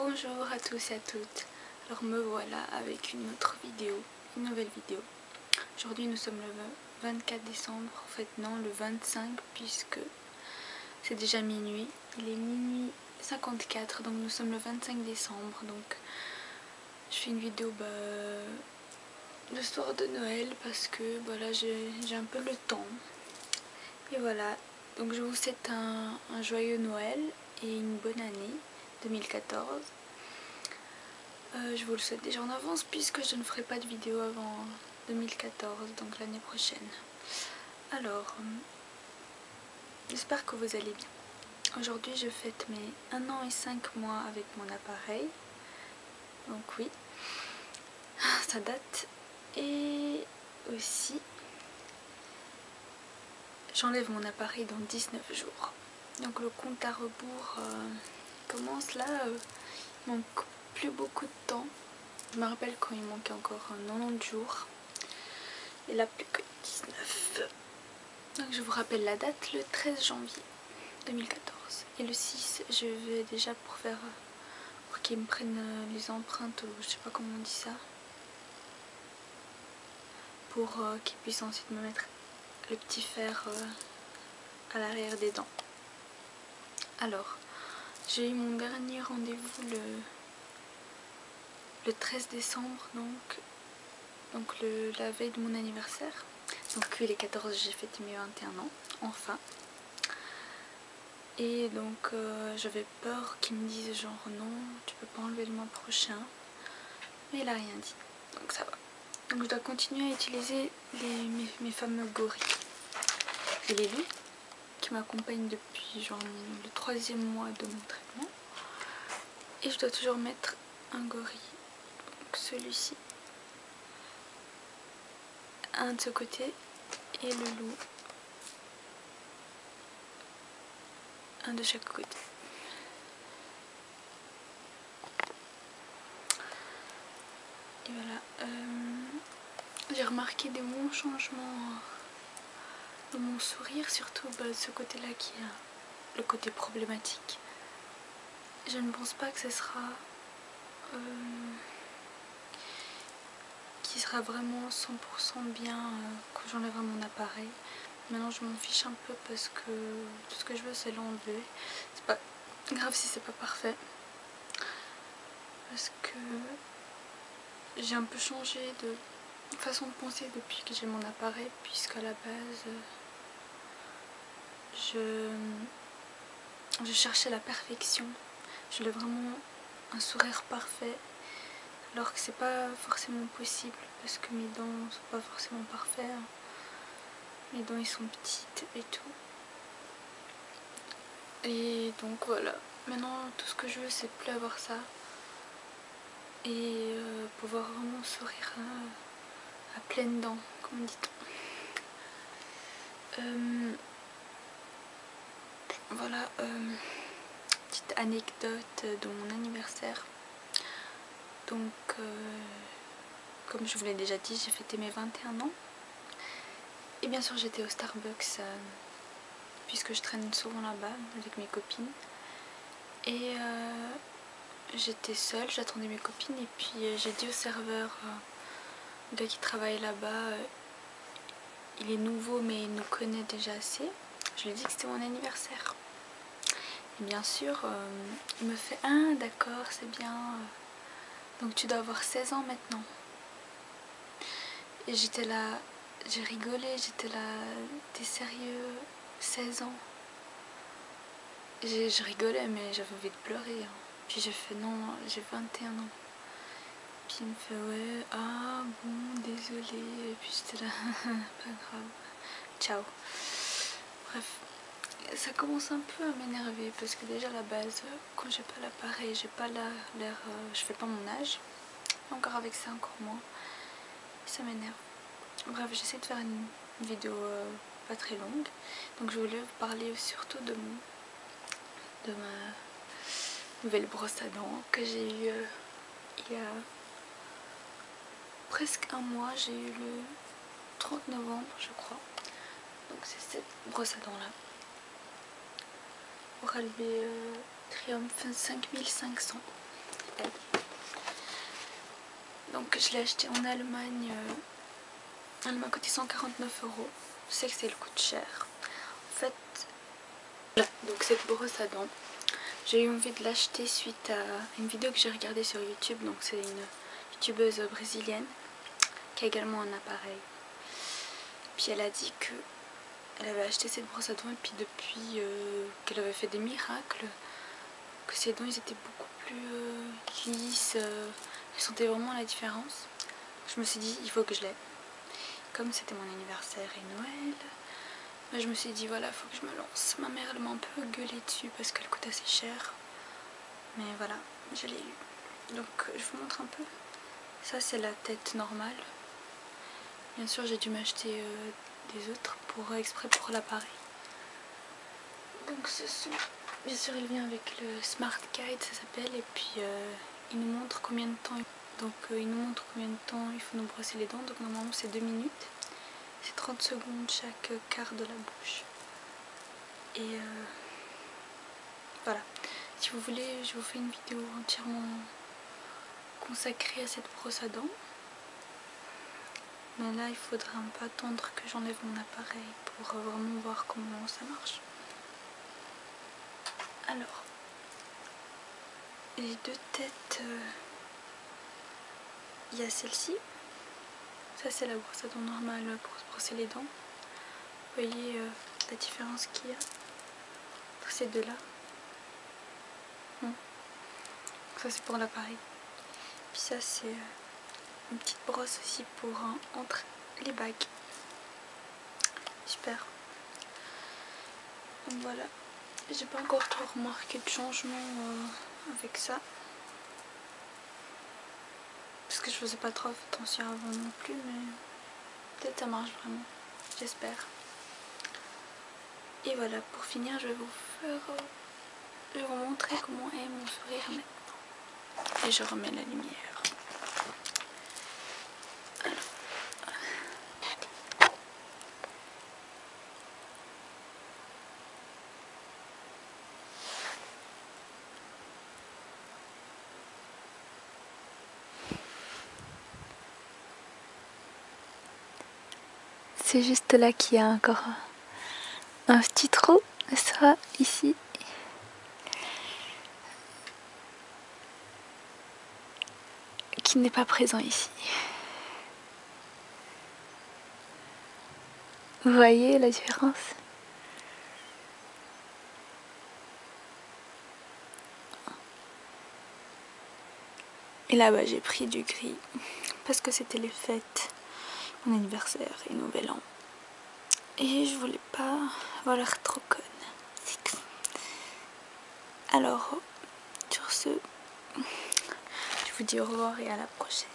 Bonjour à tous et à toutes. Alors me voilà avec une autre vidéo, une nouvelle vidéo. Aujourd'hui nous sommes le 24 décembre, en fait non le 25 puisque c'est déjà minuit. Il est minuit 54 donc nous sommes le 25 décembre donc je fais une vidéo le soir de Noël parce que voilà j'ai un peu le temps. Et voilà, donc je vous souhaite un joyeux Noël et une bonne année 2014. Je vous le souhaite déjà en avance puisque je ne ferai pas de vidéo avant 2014, donc l'année prochaine. Alors, j'espère que vous allez bien. Aujourd'hui je fête mes 1 an et 5 mois avec mon appareil. Donc oui, ça date. Et aussi, j'enlève mon appareil dans 19 jours. Donc le compte à rebours commence là. Il manque plus beaucoup de temps. Je me rappelle quand il manquait encore 90 jours. Et là plus que 19. Donc je vous rappelle la date, le 13 janvier 2014. Et le 6, je vais déjà pour qu'ils me prennent les empreintes, ou je sais pas comment on dit ça. Pour qu'ils puissent ensuite me mettre le petit fer à l'arrière des dents. Alors, j'ai eu mon dernier rendez-vous le 13 décembre, donc la veille de mon anniversaire. Donc oui, les 14, j'ai fêté mes 21 ans, enfin. Et donc j'avais peur qu'ils me disent genre non, tu peux pas enlever le mois prochain. Mais il a rien dit, donc ça va. Donc je dois continuer à utiliser mes fameux gorilles. Et les loups qui m'accompagnent depuis genre le 3e mois de mon traitement. Et je dois toujours mettre un gorille. Donc celui-ci. Un de ce côté et le loup. Un de chaque côté. Et voilà. J'ai remarqué des bons changements dans mon sourire, surtout de ce côté-là qui est le côté problématique. Je ne pense pas que ce sera qui sera vraiment 100% bien quand j'enlèverai mon appareil. Maintenant je m'en fiche un peu parce que tout ce que je veux c'est l'enlever. C'est pas grave si c'est pas parfait. Parce que j'ai un peu changé de façon de penser depuis que j'ai mon appareil, puisqu'à la base je cherchais la perfection. Je voulais vraiment un sourire parfait, alors que c'est pas forcément possible parce que mes dents sont pas forcément parfaites. Mes dents ils sont petites et tout. Et donc voilà, maintenant tout ce que je veux c'est plus avoir ça. Et pouvoir vraiment sourire à pleines dents, comme dit-on. Voilà, petite anecdote de mon anniversaire. Donc, comme je vous l'ai déjà dit, j'ai fêté mes 21 ans. Et bien sûr, j'étais au Starbucks, puisque je traîne souvent là-bas avec mes copines. Et j'étais seule, j'attendais mes copines. Et puis, j'ai dit au serveur, le gars qui travaille là-bas, il est nouveau, mais il nous connaît déjà assez. Je lui ai dit que c'était mon anniversaire. Et bien sûr, il me fait « Ah, d'accord, c'est bien. Donc tu dois avoir 16 ans maintenant. » Et j'étais là, j'ai rigolé, j'étais là « T'es sérieux? 16 ans ?» Je rigolais, mais j'avais envie de pleurer. Puis j'ai fait « Non, j'ai 21 ans. » Puis il me fait « Ouais, ah bon, désolé. » Et puis j'étais là « Pas grave. Ciao. » Bref. Ça commence un peu à m'énerver parce que déjà à la base, quand j'ai pas l'appareil, j'ai pas l'air, je fais pas mon âge. Encore avec ça, encore moins. Ça m'énerve. Bref, j'essaie de faire une vidéo pas très longue. Donc je voulais vous parler surtout de ma nouvelle brosse à dents que j'ai eue il y a presque un mois. J'ai eu le 30 novembre, je crois. Donc c'est cette brosse à dents là. Oral-B Triumph 5500. je l'ai acheté en Allemagne. Elle m'a coûté 149 €. Je sais que c'est le coût cher. En fait, donc cette brosse à dents, j'ai eu envie de l'acheter suite à une vidéo que j'ai regardée sur YouTube. Donc c'est une youtubeuse brésilienne qui a également un appareil. Puis elle a dit que elle avait acheté cette brosse à dents et puis depuis qu'elle avait fait des miracles, que ses dents ils étaient beaucoup plus lisses, elle sentait vraiment la différence. Je me suis dit il faut que je l'aie. Comme c'était mon anniversaire et Noël, je me suis dit voilà, faut que je me lance. Ma mère elle m'a un peu gueulé dessus parce qu'elle coûte assez cher. Mais voilà, je l'ai eu. Donc je vous montre un peu. Ça c'est la tête normale. Bien sûr j'ai dû m'acheter des autres exprès pour l'appareil. Donc ce sont... Bien sûr il vient avec le Smart Guide, ça s'appelle. Et puis il nous montre combien de temps. Donc il nous montre combien de temps il faut nous brosser les dents. Donc normalement c'est 2 minutes. C'est 30 secondes chaque quart de la bouche. Et voilà. Si vous voulez, je vous fais une vidéo entièrement consacrée à cette brosse à dents. Mais là, il faudra un peu attendre que j'enlève mon appareil pour vraiment voir comment ça marche. Alors, les deux têtes, il y a celle-ci. Ça, c'est la brosse à dents normale pour se brosser les dents. Vous voyez la différence qu'il y a entre ces deux-là. Ça, c'est pour l'appareil. Puis ça, c'est une petite brosse aussi pour entre les bagues. Super. Donc voilà. J'ai pas encore trop remarqué de changement avec ça. Parce que je faisais pas trop attention avant non plus, mais peut-être ça marche vraiment. J'espère. Et voilà, pour finir, je vais vous montrer comment est mon sourire maintenant. Et je remets la lumière. C'est juste là qu'il y a encore un petit trou, ça ici. Qui n'est pas présent ici. Vous voyez la différence? Et là-bas j'ai pris du gris parce que c'était les fêtes, mon anniversaire et Nouvel An. Et je voulais pas avoir l'air trop conne. Alors, sur ce, je vous dis au revoir et à la prochaine.